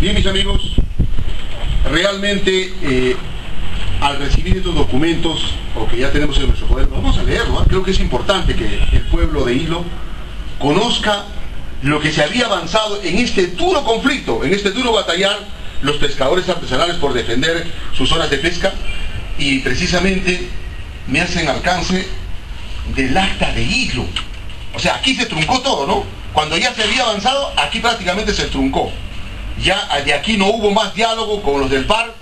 Bien, mis amigos, realmente al recibir estos documentos, o que ya tenemos en nuestro poder, vamos a leerlo, ¿eh? Creo que es importante que el pueblo de Hilo conozca lo que se había avanzado en este duro conflicto, en este duro batallar, los pescadores artesanales por defender sus zonas de pesca, y precisamente me hacen alcance del acta de Hilo. O sea, aquí se truncó todo, ¿no? Cuando ya se había avanzado, aquí prácticamente se truncó. Ya de aquí no hubo más diálogo con los del PAR,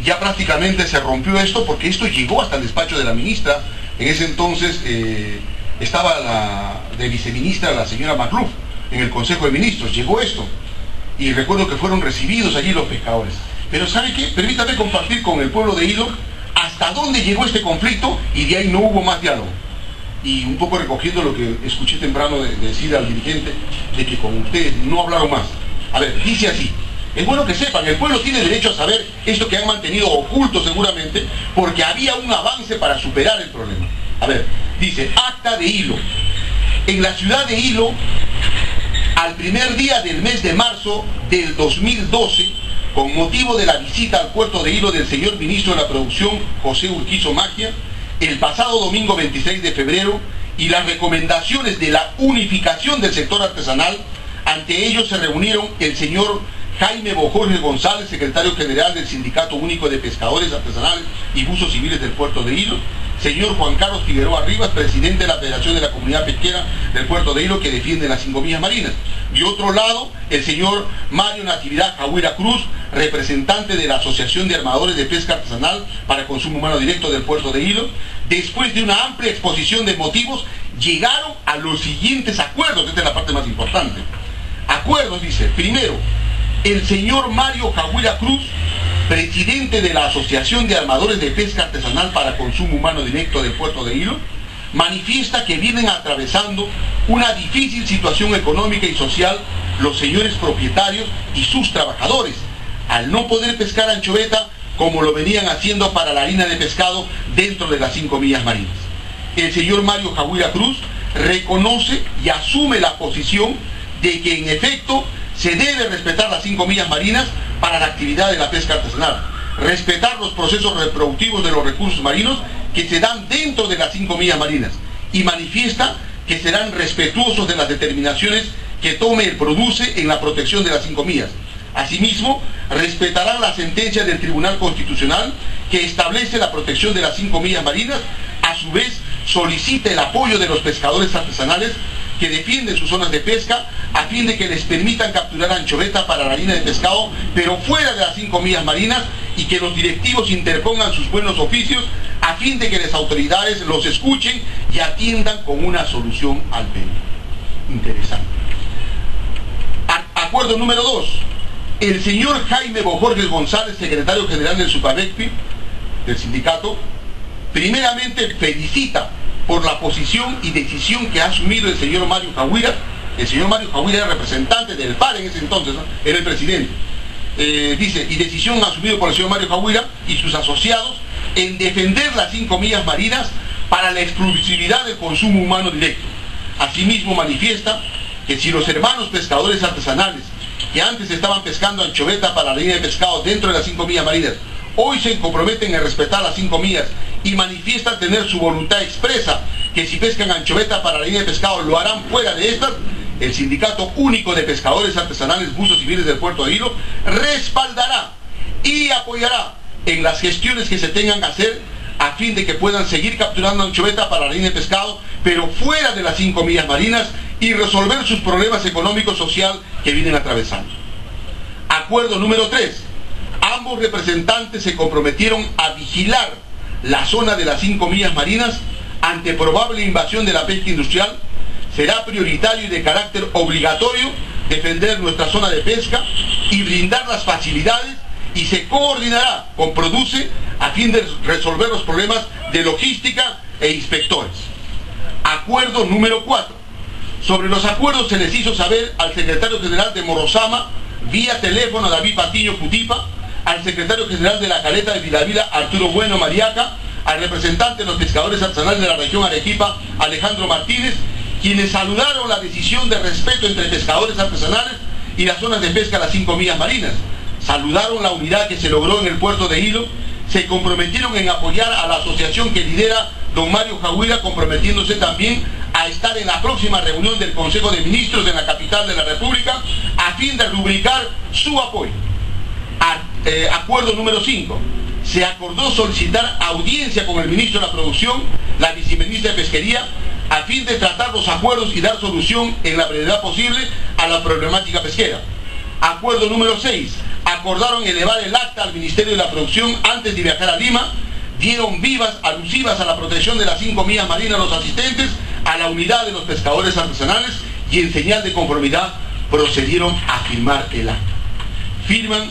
ya prácticamente se rompió esto, porque esto llegó hasta el despacho de la ministra. En ese entonces estaba la de viceministra, la señora Macluf, en el Consejo de Ministros. Llegó esto, y recuerdo que fueron recibidos allí los pescadores. Pero ¿sabe qué? Permítame compartir con el pueblo de Hilo hasta dónde llegó este conflicto, y de ahí no hubo más diálogo. Y un poco recogiendo lo que escuché temprano de decir al dirigente, de que con ustedes no hablaron más. A ver, dice así: es bueno que sepan, el pueblo tiene derecho a saber esto que han mantenido oculto seguramente, porque había un avance para superar el problema. A ver, dice, acta de Hilo. En la ciudad de Hilo, al primer día del mes de marzo del 2012, con motivo de la visita al puerto de Hilo del señor ministro de la Producción, José Urquizo Magia, el pasado domingo 26 de febrero, y las recomendaciones de la unificación del sector artesanal, ante ellos se reunieron el señor Jaime Bojorge González, secretario general del Sindicato Único de Pescadores Artesanales y Buzos Civiles del Puerto de Hilo, señor Juan Carlos Figueroa Rivas, presidente de la Federación de la Comunidad Pesquera del Puerto de Hilo, que defiende las 5 millas marinas. De otro lado, el señor Mario Natividad Jahuira Cruz, representante de la Asociación de Armadores de Pesca Artesanal para Consumo Humano Directo del Puerto de Hilo. Después de una amplia exposición de motivos, llegaron a los siguientes acuerdos. Esta es la parte más importante. Acuerdos, dice, primero, el señor Mario Jahuira Cruz, presidente de la Asociación de Armadores de Pesca Artesanal para Consumo Humano Directo del Puerto de Hilo, manifiesta que vienen atravesando una difícil situación económica y social los señores propietarios y sus trabajadores, al no poder pescar anchoveta como lo venían haciendo para la harina de pescado dentro de las 5 millas marinas. El señor Mario Jahuira Cruz reconoce y asume la posición de que en efecto se debe respetar las 5 millas marinas para la actividad de la pesca artesanal, respetar los procesos reproductivos de los recursos marinos que se dan dentro de las 5 millas marinas, y manifiesta que serán respetuosos de las determinaciones que tome el PRODUCE en la protección de las 5 millas. Asimismo, respetarán la sentencia del Tribunal Constitucional que establece la protección de las 5 millas marinas. A su vez, solicita el apoyo de los pescadores artesanales que defienden sus zonas de pesca a fin de que les permitan capturar anchoveta para la harina de pescado, pero fuera de las 5 millas marinas, y que los directivos interpongan sus buenos oficios a fin de que las autoridades los escuchen y atiendan con una solución al pedido. Interesante. Acuerdo número 2. El señor Jaime Bojorge González, secretario general del SUPAVECPI, del sindicato, primeramente felicita por la posición y decisión que ha asumido el señor Mario Jahuira. El señor Mario Jahuira era representante del PAR en ese entonces, ¿no? Era el presidente. Dice, y decisión asumida por el señor Mario Jahuira y sus asociados en defender las 5 millas marinas para la exclusividad del consumo humano directo. Asimismo manifiesta que si los hermanos pescadores artesanales que antes estaban pescando anchoveta para la harina de pescado dentro de las 5 millas marinas, hoy se comprometen a respetar las 5 millas y manifiestan tener su voluntad expresa que si pescan anchoveta para la harina de pescado lo harán fuera de estas, el Sindicato Único de Pescadores Artesanales Buzos Civiles del Puerto de Hilo respaldará y apoyará en las gestiones que se tengan que hacer a fin de que puedan seguir capturando anchoveta para la harina de pescado, pero fuera de las 5 millas marinas, y resolver sus problemas económicos social que vienen atravesando. Acuerdo número 3. Ambos representantes se comprometieron a vigilar la zona de las 5 millas marinas ante probable invasión de la pesca industrial. Será prioritario y de carácter obligatorio defender nuestra zona de pesca y brindar las facilidades, y se coordinará con PRODUCE a fin de resolver los problemas de logística e inspectores. Acuerdo número 4. Sobre los acuerdos se les hizo saber al secretario general de Morosama, vía teléfono, David Patiño Cutipa, al secretario general de la Caleta de Vilavila, Arturo Bueno Mariaca, al representante de los pescadores artesanales de la región Arequipa, Alejandro Martínez, quienes saludaron la decisión de respeto entre pescadores artesanales y las zonas de pesca a las 5 millas marinas, saludaron la unidad que se logró en el puerto de Hilo, se comprometieron en apoyar a la asociación que lidera don Mario Jahuira, comprometiéndose también a estar en la próxima reunión del Consejo de Ministros en la capital de la República a fin de rubricar su apoyo. Acuerdo número 5. Se acordó solicitar audiencia con el ministro de la Producción, la viceministra de Pesquería, a fin de tratar los acuerdos y dar solución en la brevedad posible a la problemática pesquera. Acuerdo número 6. Acordaron elevar el acta al Ministerio de la Producción antes de viajar a Lima. Dieron vivas alusivas a la protección de las 5 millas marinas a los asistentes, a la unidad de los pescadores artesanales, y en señal de conformidad procedieron a firmar el acta. Firman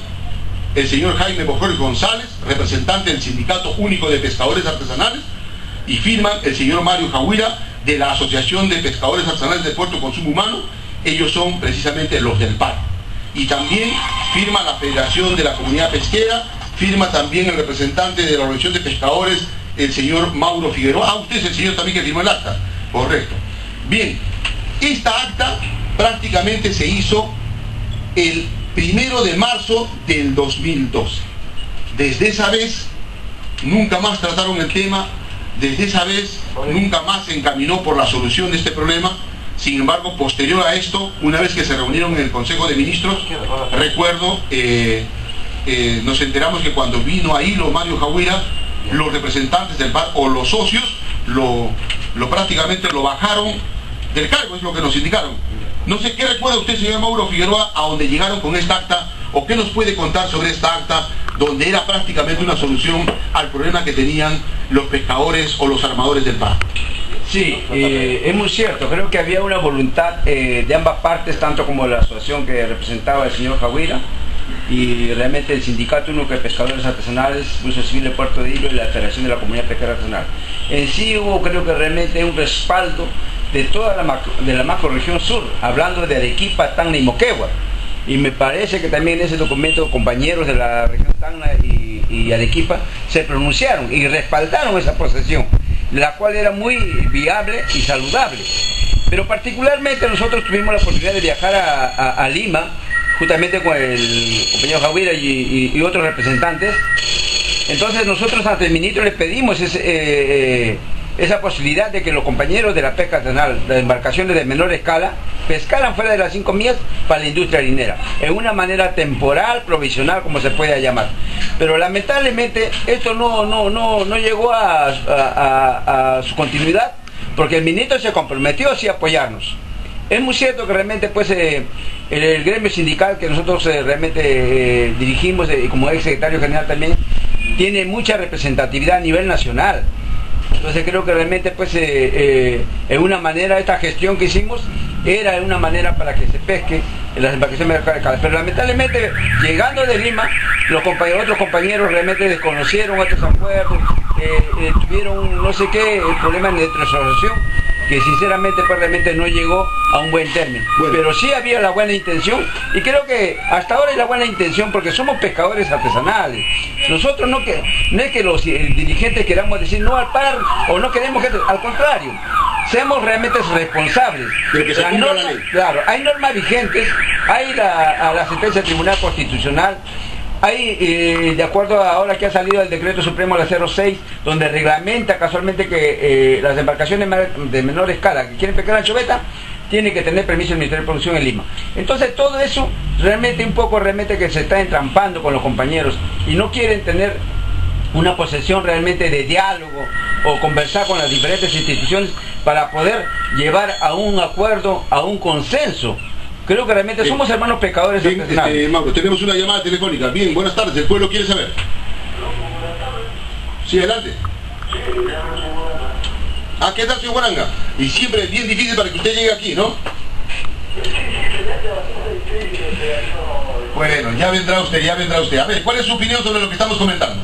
el señor Jaime Bojorges González, representante del Sindicato Único de Pescadores Artesanales, y firman el señor Mario Jahuira, de la Asociación de Pescadores Artesanales de Puerto Consumo Humano. Ellos son precisamente los del PAR. Y también firma la Federación de la Comunidad Pesquera, firma también el representante de la Organización de Pescadores, el señor Mauro Figueroa. Usted es el señor también que firmó el acta. Correcto. Bien, esta acta prácticamente se hizo el 1 de marzo del 2012. Desde esa vez nunca más trataron el tema, desde esa vez nunca más se encaminó por la solución de este problema. Sin embargo, posterior a esto, una vez que se reunieron en el Consejo de Ministros, recuerdo, nos enteramos que cuando vino a Hilo Mario Jahuira, los representantes del PAR o los socios prácticamente lo bajaron del cargo, es lo que nos indicaron. No sé qué recuerda usted, señor Mauro Figueroa, a donde llegaron con esta acta, o qué nos puede contar sobre esta acta, donde era prácticamente una solución al problema que tenían los pescadores o los armadores del PAR. Sí, es muy cierto. Creo que había una voluntad de ambas partes, tanto como la asociación que representaba el señor Jahuira y realmente el Sindicato Único de Pescadores Artesanales, Uso Civil de Puerto de Hilo y la Federación de la Comunidad Pesquera Artesanal. En sí hubo, creo que realmente un respaldo de toda la macrorregión sur, hablando de Arequipa, Tacna y Moquegua. Y me parece que también en ese documento compañeros de la región Tacna y Arequipa se pronunciaron y respaldaron esa posesión, la cual era muy viable y saludable. Pero particularmente nosotros tuvimos la oportunidad de viajar a Lima, justamente con el compañero Jahuira y otros representantes. Entonces nosotros ante el ministro le pedimos esa posibilidad de que los compañeros de la pesca artesanal, de embarcaciones de menor escala, pescaran fuera de las 5 millas para la industria harinera, en una manera temporal, provisional, como se pueda llamar. Pero lamentablemente esto no llegó a su continuidad, porque el ministro se comprometió así a apoyarnos. Es muy cierto que realmente pues el gremio sindical que nosotros realmente dirigimos, y como ex secretario general también, tiene mucha representatividad a nivel nacional. Entonces creo que realmente pues en una manera esta gestión que hicimos era una manera para que se pesque en las embarcaciones de escala. Pero lamentablemente llegando de Lima, otros compañeros realmente desconocieron estos acuerdos, tuvieron no sé qué problema en nuestra asociación, que sinceramente pues realmente no llegó a un buen término. Bueno. Pero sí había la buena intención, y creo que hasta ahora es la buena intención, porque somos pescadores artesanales. Nosotros no es que los dirigentes queramos decir no al PAR o no queremos que, al contrario, seamos realmente responsables. Claro, hay normas vigentes, hay la sentencia del Tribunal Constitucional, hay, de acuerdo a ahora que ha salido el Decreto Supremo de la 06, donde reglamenta casualmente que las embarcaciones de menor escala que quieren pescar anchoveta tienen que tener permiso del Ministerio de Producción en Lima. Entonces todo eso realmente un poco que se está entrampando con los compañeros y no quieren tener una posesión realmente de diálogo o conversar con las diferentes instituciones para poder llevar a un acuerdo, a un consenso. Creo que realmente somos hermanos pescadores artesanales. Mauro, tenemos una llamada telefónica. Bien, buenas tardes, el pueblo quiere saber. Sí, adelante. Ah, ¿qué tal, señor Guaranga? Y siempre es bien difícil para que usted llegue aquí, ¿no? Bueno, ya vendrá usted. A ver, ¿cuál es su opinión sobre lo que estamos comentando?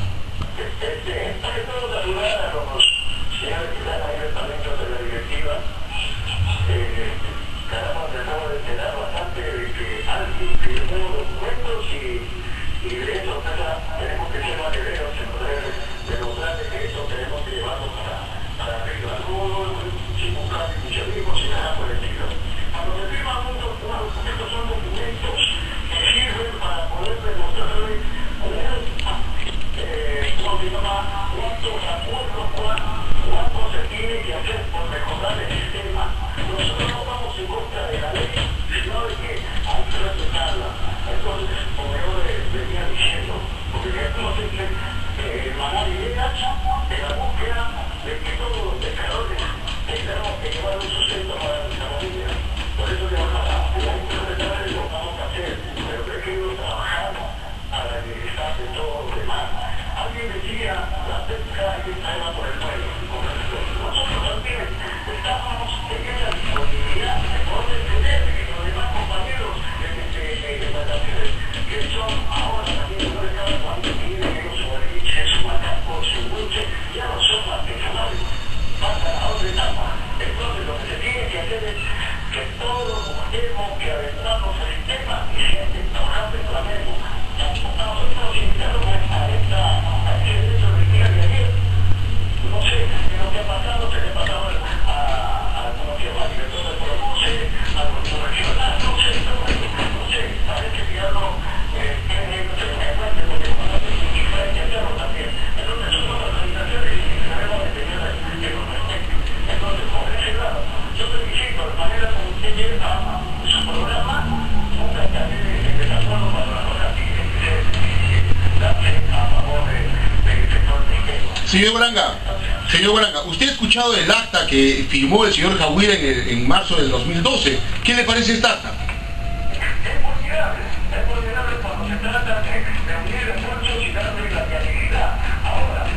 Señor Baranga, usted ha escuchado el acta que firmó el señor Jaguira en marzo del 2012. ¿Qué le parece esta acta? Es vulnerable cuando se trata de unir esfuerzos y darle la viabilidad. Ahora,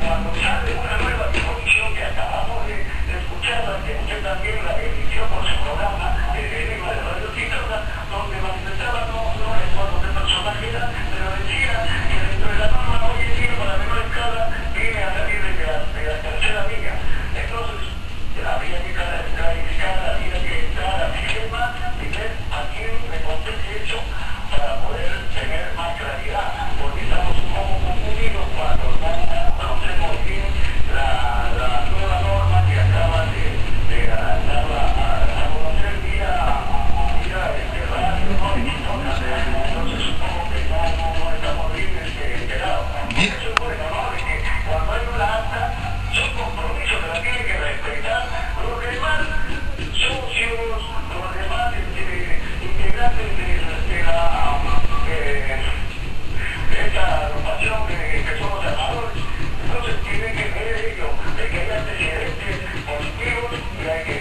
cuando sale una nueva disposición que acabamos de escuchar, que usted también la emitió por su programa de Radio Cisterna, donde manifestaba, no recuerdo qué personaje era, pero decía que dentro de la norma hoy en día para menor escala viene a salir de la tercera vía. Entonces, había que clarificar, había que entrar al sistema y ver a quién le compete eso para poder tener más claridad, porque estamos un poco confundidos cuando no conocemos bien la nueva norma que acaba de dar a conocer vía radio, ¿no? Entonces supongo que no estamos bien enterados. Eso es bueno, ¿no? De que cuando hay una acta son compromisos que la tienen que respetar los demás socios, los demás integrantes de esta agrupación que somos armadores. Entonces tienen que ver ello, de que hay antecedentes positivos y hay que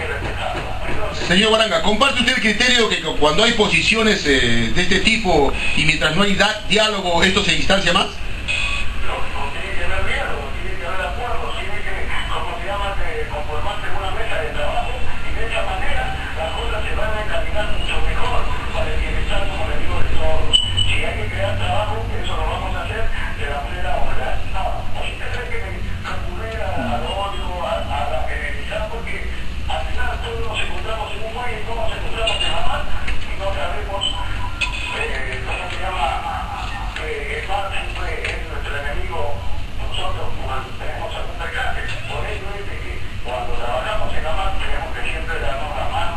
respetarlos. Señor Baranga, ¿comparte usted el criterio que cuando hay posiciones de este tipo y mientras no hay diálogo, esto se distancia más? Tiene que haber diálogo, tiene que haber acuerdos, tiene que, como se llama, conformarse en una mesa de trabajo y de esa manera las cosas se van a encaminar mucho mejor para el bienestar, como le digo, de todos. Si hay que crear trabajo, eso lo vamos a hacer de la manera oral. No, si usted cree que me recurrir al odio, a la enemistad, porque al final todos nos encontramos en un muelle y todos nos encontramos en la mar y no sabemos cómo se llama, el mar siempre es nuestro enemigo. Nosotros cuando tenemos algún percance, por ello es de que cuando trabajamos en la mar tenemos que siempre darnos la mano,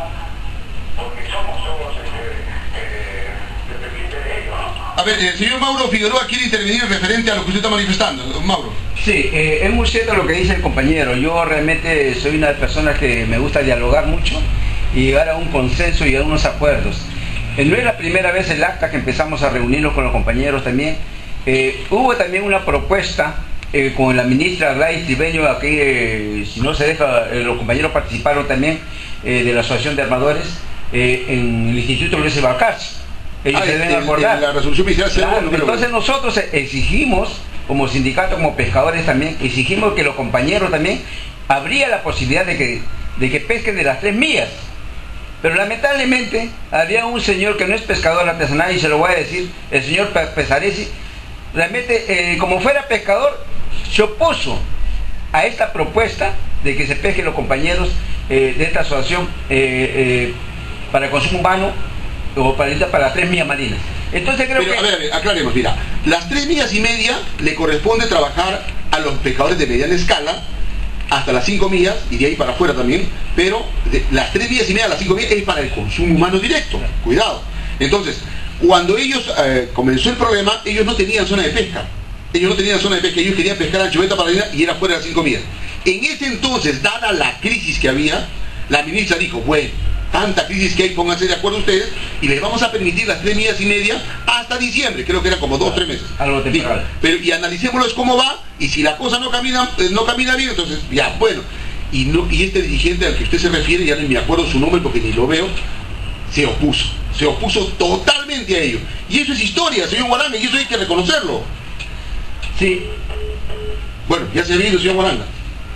porque somos todos dependientes de ello, ¿no? A ver, el señor Mauro Figueroa quiere intervenir referente a lo que usted está manifestando. Mauro. Sí, es muy cierto lo que dice el compañero. Yo realmente soy una persona que me gusta dialogar mucho y llegar a un consenso y a unos acuerdos. No es la primera vez el acta que empezamos a reunirnos con los compañeros también. Hubo también una propuesta con la ministra Gladys Tribeño, aquí, si no se deja, los compañeros participaron también de la Asociación de Armadores en el Instituto Luis Balcarce. Ellos se deben acordar. La resolución ministerial. Claro, entonces nosotros exigimos, como sindicato, como pescadores también, exigimos que los compañeros también habría la posibilidad de que pesquen de las 3 millas. Pero lamentablemente había un señor que no es pescador artesanal, y se lo voy a decir, el señor Pesaresi, realmente como fuera pescador, se opuso a esta propuesta de que se pesquen los compañeros de esta asociación para el consumo humano o para las 3 millas marinas. Entonces creo que... A ver, aclaremos, mira, las 3 millas y media le corresponde trabajar a los pescadores de mediana escala hasta las 5 millas y de ahí para afuera también, pero las 3 millas y media a las 5 millas es para el consumo humano directo, cuidado. Entonces, cuando ellos comenzó el problema, ellos no tenían zona de pesca. Ellos querían pescar anchoveta paralina y era fuera de las 5 millas. En ese entonces, dada la crisis que había, la ministra dijo, bueno, tanta crisis que hay, pónganse de acuerdo ustedes y les vamos a permitir las 3 millas y media hasta diciembre, creo que era como 2 o 3 meses. Algo temporal. Pero y analicémoslo cómo va, y si la cosa no camina bien, entonces ya, bueno. Y este dirigente al que usted se refiere, ya ni me acuerdo su nombre porque ni lo veo, se opuso totalmente a ello. Y eso es historia, señor Guarán, y eso hay que reconocerlo. Sí. Bueno, ya se ha visto, señor Guaranga.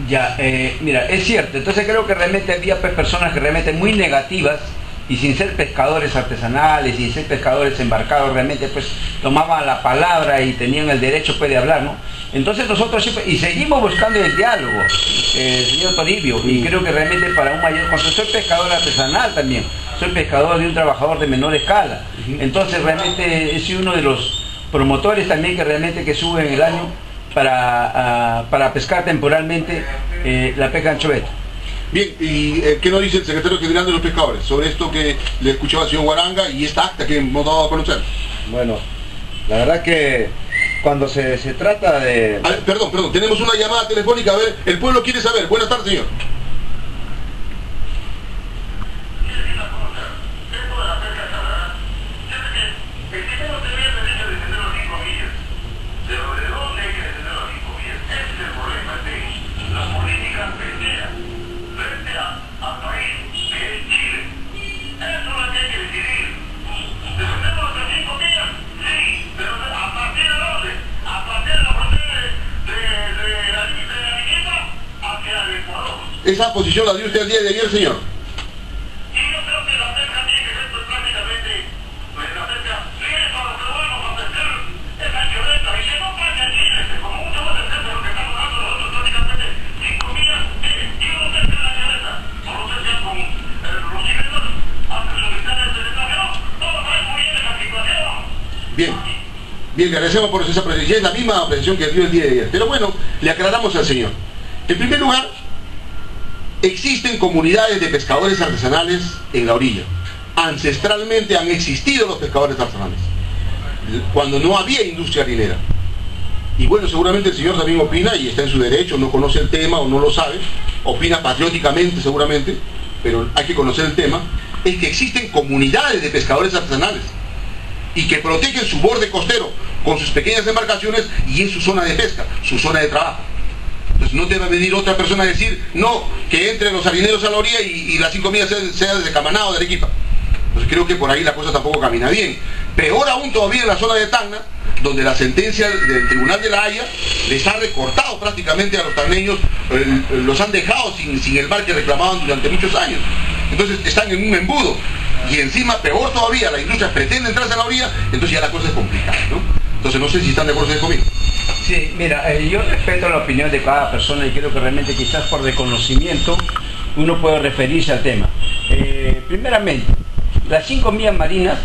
Ya, mira, es cierto. Entonces creo que realmente había pues, personas que realmente muy negativas y sin ser pescadores artesanales, sin ser pescadores embarcados, realmente pues tomaban la palabra y tenían el derecho pues de hablar, ¿no? Entonces nosotros siempre, y seguimos buscando el diálogo, señor Toribio, y creo que realmente para un mayor control, soy pescador artesanal también, soy pescador de un trabajador de menor escala, entonces realmente he sido uno de los promotores también que realmente que suben el año para pescar temporalmente la pesca anchoveta. Bien, ¿y qué nos dice el secretario general de los pescadores sobre esto que le escuchaba al señor Guaranga y esta acta que hemos dado a conocer? Bueno, la verdad que cuando se trata de... A ver, perdón, tenemos una llamada telefónica, a ver, el pueblo quiere saber. Buenas tardes, señor. ¿Esa posición la dio usted el día de ayer, señor? Y yo creo que la pesca tiene que ser pues, prácticamente la pesca riesgo a lo que bueno para pescar es anchoveta y que no pase en Chile, como muchas veces es lo que estamos dando nosotros prácticamente 5 días, yo no pesco la anchoveta, solo pesca con los chilenos, aunque solicitan el extranjero, todos saben muy bien esa situación. Bien, le agradecemos por esa precisión, es la misma apreciación que dio el día de ayer, pero bueno, le aclaramos al señor. En primer lugar, existen comunidades de pescadores artesanales en la orilla. Ancestralmente han existido los pescadores artesanales, cuando no había industria harinera. Y bueno, seguramente el señor también opina, y está en su derecho, no conoce el tema o no lo sabe, opina patrióticamente seguramente, pero hay que conocer el tema, es que existen comunidades de pescadores artesanales y que protegen su borde costero con sus pequeñas embarcaciones y es su zona de pesca, su zona de trabajo. Entonces no debe venir otra persona a decir, no, que entren los harineros a la orilla y las 5 millas sea desde Camaná o de Arequipa. Entonces creo que por ahí la cosa tampoco camina bien. Peor aún todavía en la zona de Tacna, donde la sentencia del Tribunal de la Haya les ha recortado prácticamente a los tacneños, los han dejado sin el mar que reclamaban durante muchos años. Entonces están en un embudo. Y encima, peor todavía, la industria pretende entrarse a la orilla, entonces ya la cosa es complicada, ¿no? Entonces no sé si están de acuerdo conmigo. Sí, mira, yo respeto la opinión de cada persona y creo que realmente quizás por desconocimiento uno puede referirse al tema. Primeramente, las 5 millas marinas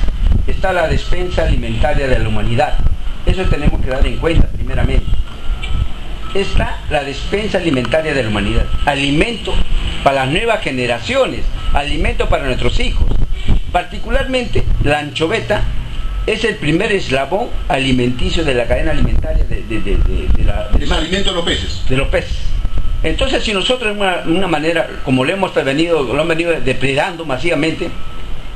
está la despensa alimentaria de la humanidad. Eso tenemos que dar en cuenta primeramente. Está la despensa alimentaria de la humanidad. Alimento para las nuevas generaciones, alimento para nuestros hijos. Particularmente la anchoveta es el primer eslabón alimenticio de la cadena alimentaria es alimento de los peces. De los peces. Entonces, si nosotros de una manera, como lo han venido depredando masivamente,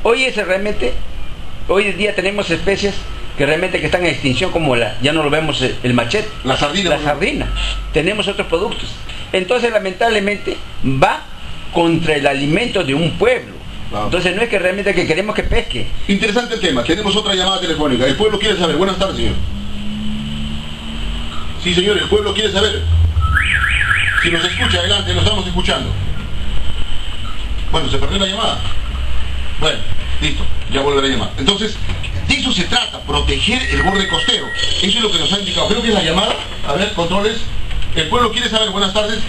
hoy en día tenemos especies que realmente que están en extinción, como ya no lo vemos el machete, la sardina. Tenemos otros productos. Entonces, lamentablemente, va contra el alimento de un pueblo. Claro. Entonces no es que realmente que queremos que pesque. Interesante el tema, tenemos otra llamada telefónica. El pueblo quiere saber. Buenas tardes, señor. Sí, señor, el pueblo quiere saber. Si nos escucha, adelante, lo estamos escuchando. Bueno, se perdió la llamada. Bueno, listo, ya volverá a llamar. Entonces, de eso se trata, proteger el borde costero. Eso es lo que nos ha indicado. Creo que es la llamada. A ver, controles. El pueblo quiere saber. Buenas tardes.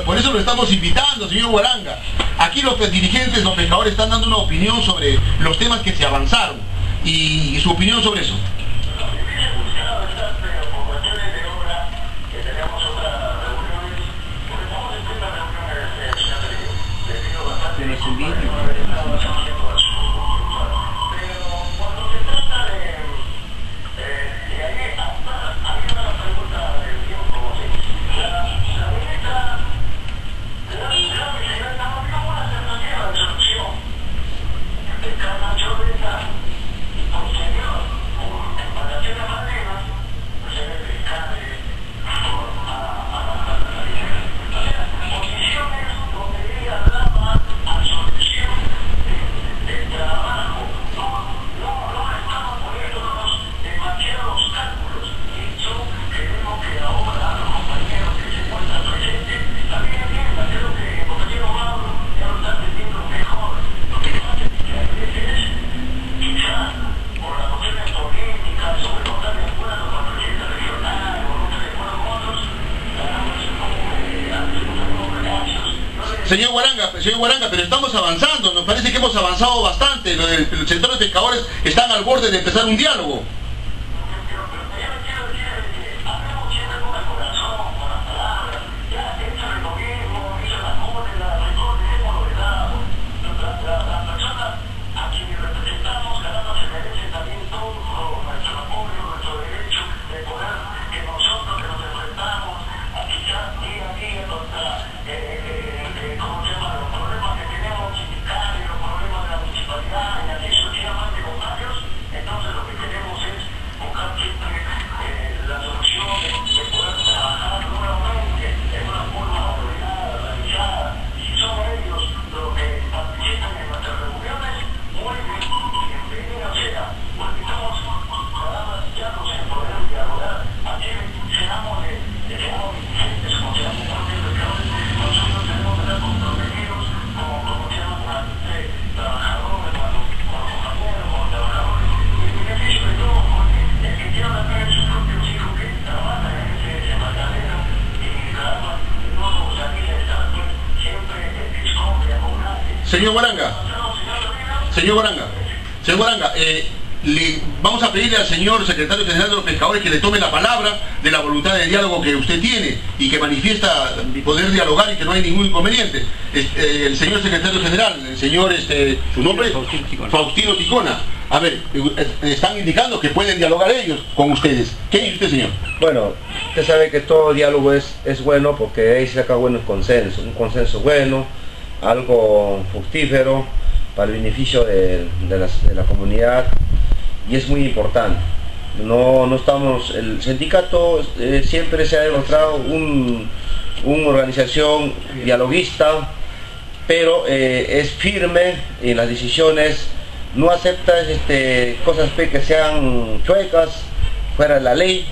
Por eso lo estamos invitando, señor Guaranga. Aquí los dirigentes, los pescadores están dando una opinión sobre los temas que se avanzaron y su opinión sobre eso. Señor Guaranga, pero estamos avanzando, nos parece que hemos avanzado bastante. El sector de pescadores están al borde de empezar un diálogo. Señor Guaranga, vamos a pedirle al señor secretario general de los pescadores que le tome la palabra de la voluntad de diálogo que usted tiene y que manifiesta poder dialogar y que no hay ningún inconveniente. El señor secretario general, el señor, su nombre, Faustino Ticona. A ver, están indicando que pueden dialogar ellos con ustedes. ¿Qué dice usted, señor? Bueno, usted sabe que todo diálogo es bueno porque ahí se saca buenos consensos, un consenso bueno, algo fructífero para el beneficio de la comunidad, y es muy importante. El sindicato siempre se ha demostrado una organización dialoguista, pero es firme en las decisiones, no acepta cosas que sean chuecas, fuera de la ley,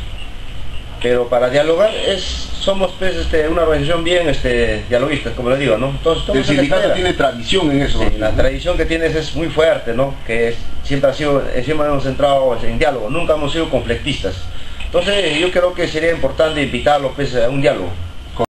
pero para dialogar somos una organización bien dialoguista, como le digo, ¿no? Entonces, el sindicato tiene tradición en eso. Sí, la tradición que tienes es muy fuerte, ¿no? Que siempre hemos entrado en diálogo, nunca hemos sido conflictistas. Entonces yo creo que sería importante invitarlos a un diálogo.